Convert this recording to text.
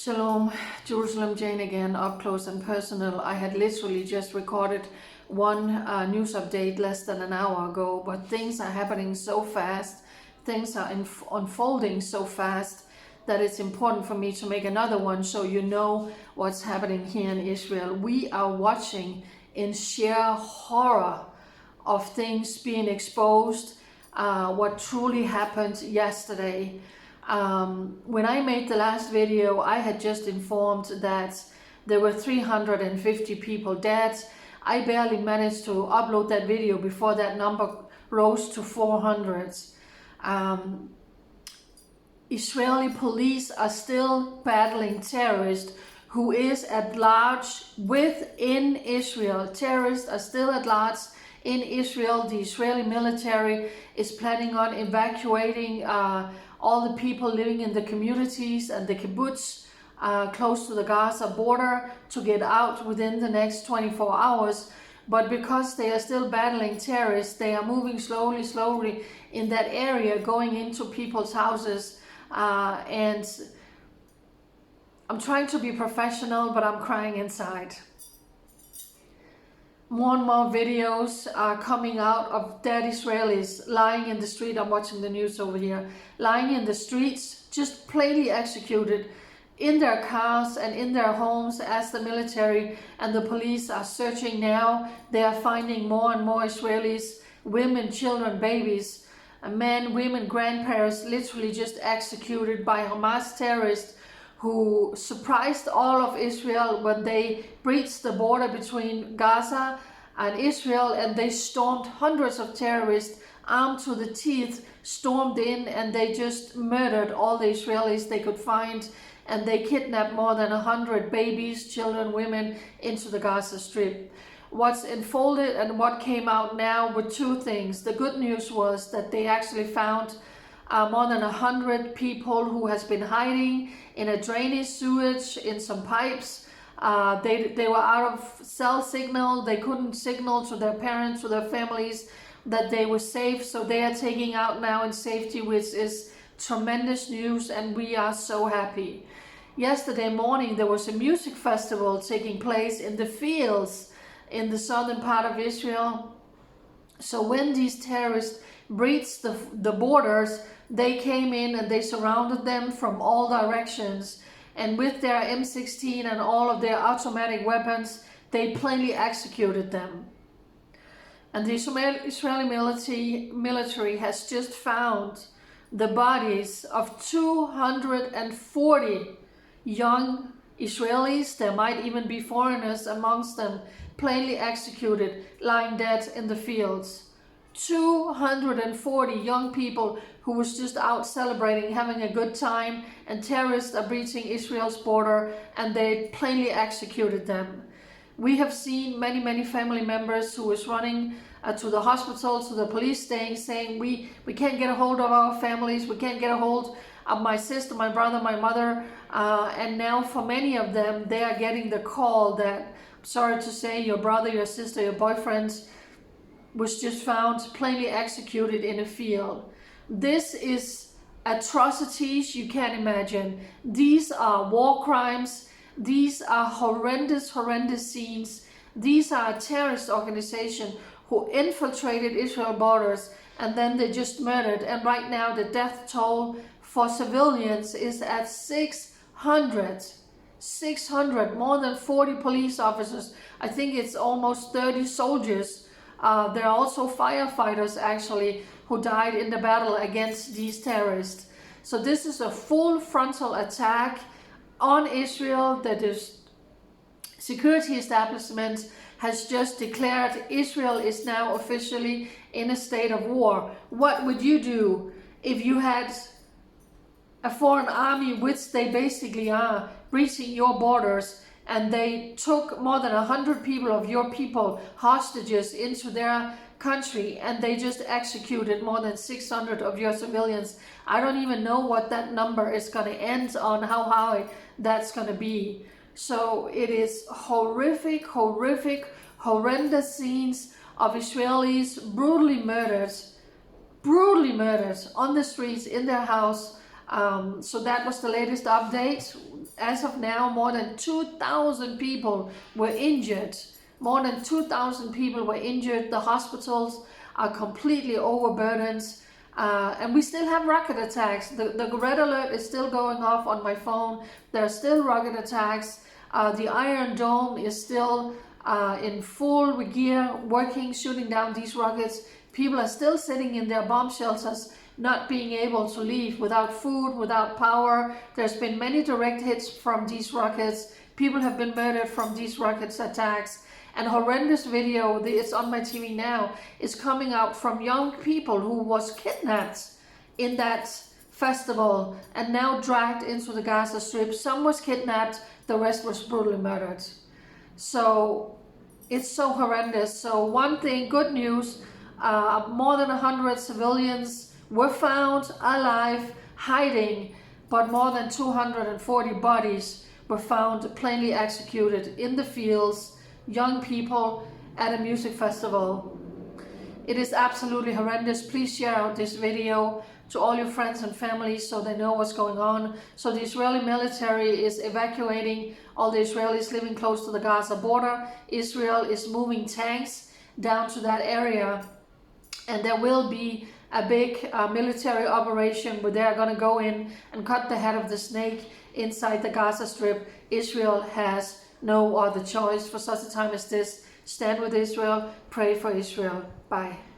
Shalom, Jerusalem Jane again, up close and personal. I had literally just recorded one news update less than an hour ago, but things are happening so fast, things are unfolding so fast that it's important for me to make another one so you know what's happening here in Israel. We are watching in sheer horror of things being exposed, what truly happened yesterday. When I made the last video, I had just informed that there were 350 people dead. I barely managed to upload that video before that number rose to 400. Israeli police are still battling terrorists who is at large within Israel. Terrorists are still at large in Israel. The Israeli military is planning on evacuating all the people living in the communities and the kibbutz close to the Gaza border to get out within the next 24 hours. But because they are still battling terrorists, they are moving slowly in that area, going into people's houses. And I'm trying to be professional, but I'm crying inside. More and more videos are coming out of dead Israelis lying in the street. I'm watching the news over here. Lying in the streets, just plainly executed in their cars and in their homes as the military and the police are searching now. They are finding more and more Israelis, women, children, babies, men, women, grandparents, literally just executed by Hamas terrorists who surprised all of Israel when they breached the border between Gaza and Israel, and they stormed. Hundreds of terrorists armed to the teeth stormed in, and they just murdered all the Israelis they could find, and they kidnapped more than 100 babies, children, women into the Gaza Strip. What's unfolded and what came out now were two things. The good news was that they actually found more than 100 people who has been hiding in a drainage sewage, in some pipes. They were out of cell signal. They couldn't signal to their parents, to their families that they were safe. So they are taking out now in safety, which is tremendous news, and we are so happy. Yesterday morning there was a music festival taking place in the fields in the southern part of Israel. So when these terrorists breached the borders, they came in and they surrounded them from all directions, and with their M16 and all of their automatic weapons, they plainly executed them. And the Israeli military has just found the bodies of 240 young Israelis. There might even be foreigners amongst them, plainly executed, lying dead in the fields. 240 young people who was just out celebrating, having a good time, and terrorists are breaching Israel's border and they plainly executed them. We have seen many family members who was running to the hospital, to the police station, saying we can't get a hold of our families, we can't get a hold of my sister, my brother, my mother, and now for many of them they are getting the call that, I'm sorry to say, your brother, your sister, your boyfriend was just found plainly executed in a field. This is atrocities you can't imagine. These are war crimes. These are horrendous scenes. These are a terrorist organization who infiltrated Israel borders and then they just murdered. And right now the death toll for civilians is at 600, more than 40 police officers. I think it's almost 30 soldiers. There are also firefighters actually who died in the battle against these terrorists. So this is a full frontal attack on Israel that is security establishment has just declared Israel is now officially in a state of war. What would you do if you had a foreign army, which they basically are, breaching your borders, and they took more than 100 people of your people, hostages, into their country, and they just executed more than 600 of your civilians? I don't even know what that number is going to end on, how high that's going to be. So it is horrific, horrendous scenes of Israelis brutally murdered on the streets, in their house. So that was the latest update. as of now, more than 2,000 people were injured. More than 2,000 people were injured. The hospitals are completely overburdened. And we still have rocket attacks. The red alert is still going off on my phone. There are still rocket attacks. The Iron Dome is still in full gear, working, shooting down these rockets. People are still sitting in their bomb shelters, not being able to leave, without food, without power. There's been many direct hits from these rockets. People have been murdered from these rockets attacks. And horrendous video, it's on my TV now, is coming out from young people who was kidnapped in that festival and now dragged into the Gaza Strip. Some was kidnapped, the rest was brutally murdered. So it's so horrendous. So one thing, good news, more than 100 civilians were found alive, hiding, but more than 240 bodies were found plainly executed in the fields. Young people at a music festival. It is absolutely horrendous. Please share out this video to all your friends and family so they know what's going on. So the Israeli military is evacuating all the Israelis living close to the Gaza border. Israel is moving tanks down to that area, and there will be a big military operation where they're going to go in and cut the head of the snake inside the Gaza Strip. Israel has no other choice for such a time as this. Stand with Israel, pray for Israel. Bye.